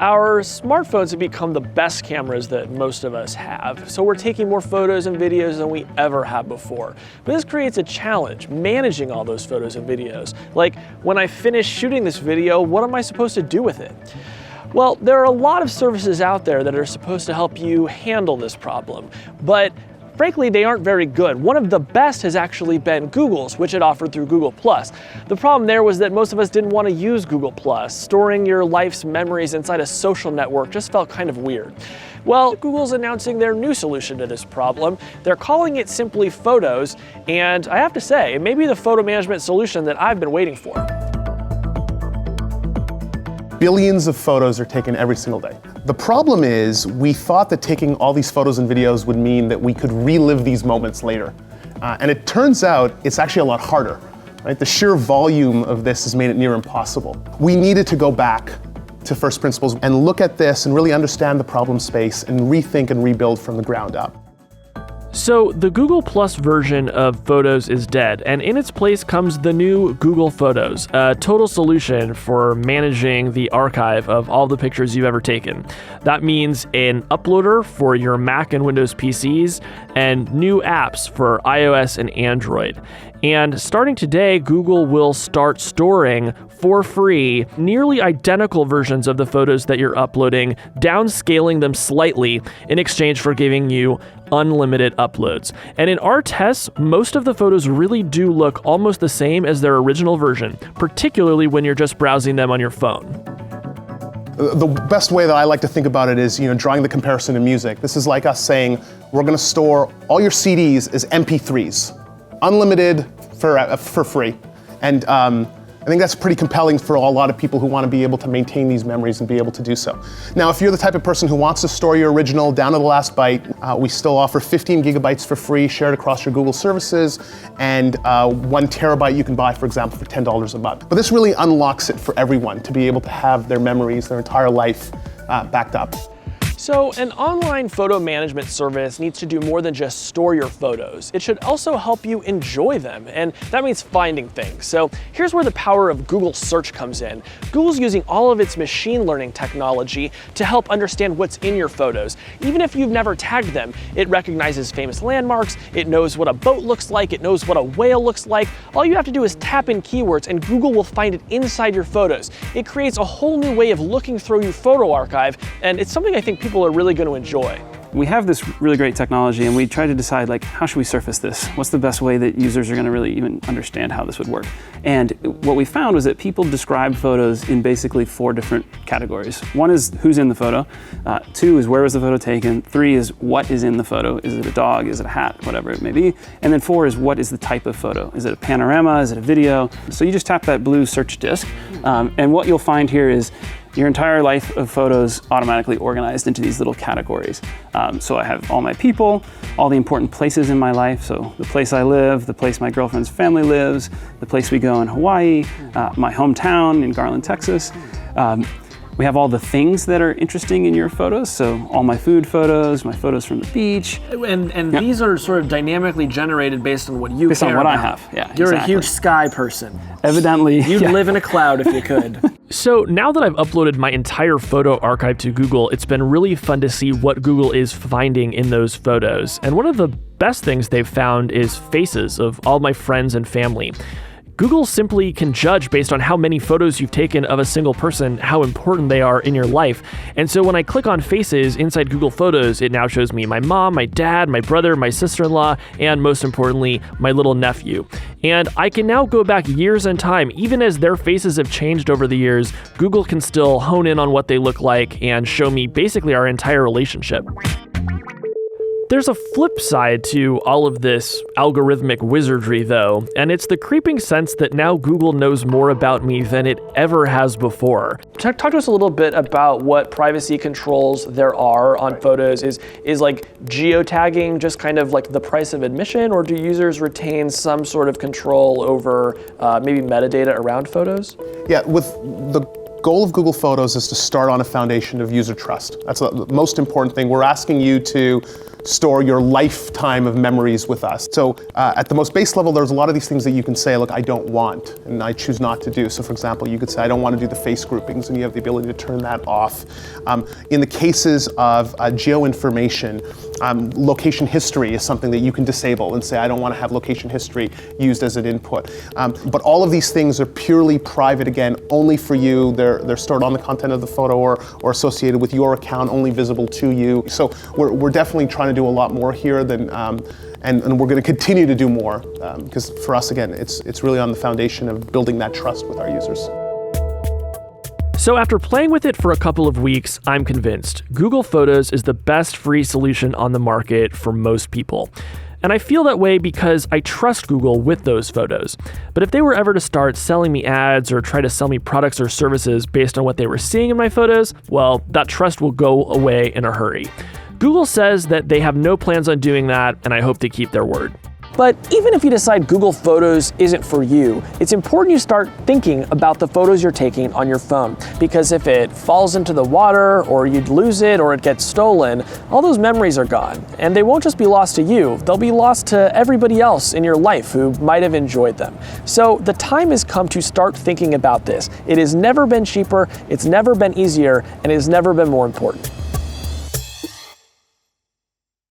Our smartphones have become the best cameras that most of us have, so we're taking more photos and videos than we ever have before. But this creates a challenge, managing all those photos and videos. Like, when I finish shooting this video, what am I supposed to do with it? Well, there are a lot of services out there that are supposed to help you handle this problem, but frankly, they aren't very good. One of the best has actually been Google's, which it offered through Google+. The problem there was that most of us didn't want to use Google+. Storing your life's memories inside a social network just felt kind of weird. Well, Google's announcing their new solution to this problem. They're calling it simply Photos, and I have to say, it may be the photo management solution that I've been waiting for. Billions of photos are taken every single day. The problem is, we thought that taking all these photos and videos would mean that we could relive these moments later. And it turns out it's actually a lot harder. Right? The sheer volume of this has made it near impossible. We needed to go back to first principles and look at this and really understand the problem space and rethink and rebuild from the ground up. So the Google Plus version of Photos is dead, and in its place comes the new Google Photos, a total solution for managing the archive of all the pictures you've ever taken. That means an uploader for your Mac and Windows PCs, and new apps for iOS and Android. And starting today, Google will start storing for free nearly identical versions of the photos that you're uploading, downscaling them slightly in exchange for giving you unlimited uploads. And in our tests, most of the photos really do look almost the same as their original version, particularly when you're just browsing them on your phone. The best way that I like to think about it is, drawing the comparison to music. This is like us saying, we're going to store all your CDs as MP3s, unlimited for free. And I think that's pretty compelling for a lot of people who want to be able to maintain these memories and be able to do so. Now, if you're the type of person who wants to store your original down to the last byte, we still offer 15 gigabytes for free shared across your Google services, and 1 terabyte you can buy, for example, for $10 a month. But this really unlocks it for everyone to be able to have their memories, their entire life backed up. So an online photo management service needs to do more than just store your photos. It should also help you enjoy them, and that means finding things. So here's where the power of Google Search comes in. Google's using all of its machine learning technology to help understand what's in your photos. Even if you've never tagged them, it recognizes famous landmarks, it knows what a boat looks like, it knows what a whale looks like. All you have to do is tap in keywords and Google will find it inside your photos. It creates a whole new way of looking through your photo archive, and it's something I think people are really going to enjoy. We have this really great technology and we try to decide, how should we surface this? What's the best way that users are going to really even understand how this would work? And what we found was that people describe photos in basically 4 different categories. 1 is who's in the photo. 2 is where was the photo taken. 3 is what is in the photo. Is it a dog? Is it a hat? Whatever it may be. And then 4 is what is the type of photo. Is it a panorama? Is it a video? So you just tap that blue search disk, and what you'll find here is your entire life of photos automatically organized into these little categories. So I have all my people, all the important places in my life, so the place I live, the place my girlfriend's family lives, the place we go in Hawaii, my hometown in Garland, Texas. We have all the things that are interesting in your photos, so all my food photos, my photos from the beach. And these are sort of dynamically generated based on what you based care on what about. I have, yeah. You're exactly. a huge sky person. Evidently. You'd live in a cloud if you could. So now that I've uploaded my entire photo archive to Google, it's been really fun to see what Google is finding in those photos. And one of the best things they've found is faces of all my friends and family. Google simply can judge based on how many photos you've taken of a single person, how important they are in your life. And so when I click on faces inside Google Photos, it now shows me my mom, my dad, my brother, my sister-in-law, and most importantly, my little nephew. And I can now go back years in time. Even as their faces have changed over the years, Google can still hone in on what they look like and show me basically our entire relationship. There's a flip side to all of this algorithmic wizardry, though, and it's the creeping sense that now Google knows more about me than it ever has before. Talk to us a little bit about what privacy controls there are on photos. Is geotagging just kind of like the price of admission, or do users retain some sort of control over maybe metadata around photos? Yeah, with the goal of Google Photos is to start on a foundation of user trust. That's the most important thing. We're asking you to store your lifetime of memories with us. So at the most base level, there's a lot of these things that you can say, look, I don't want, and I choose not to do. So for example, you could say, I don't want to do the face groupings, and you have the ability to turn that off. In the cases of geo-information, location history is something that you can disable and say, I don't want to have location history used as an input. But all of these things are purely private, again, only for you. They're stored on the content of the photo or associated with your account, only visible to you. So we're definitely trying to do a lot more here than, and we're going to continue to do more because for us, again, it's really on the foundation of building that trust with our users. So after playing with it for a couple of weeks, I'm convinced Google Photos is the best free solution on the market for most people. And I feel that way because I trust Google with those photos. But if they were ever to start selling me ads or try to sell me products or services based on what they were seeing in my photos, well, that trust will go away in a hurry. Google says that they have no plans on doing that, and I hope they keep their word. But even if you decide Google Photos isn't for you, it's important you start thinking about the photos you're taking on your phone. Because if it falls into the water, or you'd lose it, or it gets stolen, all those memories are gone. And they won't just be lost to you, they'll be lost to everybody else in your life who might have enjoyed them. So the time has come to start thinking about this. It has never been cheaper, it's never been easier, and it has never been more important.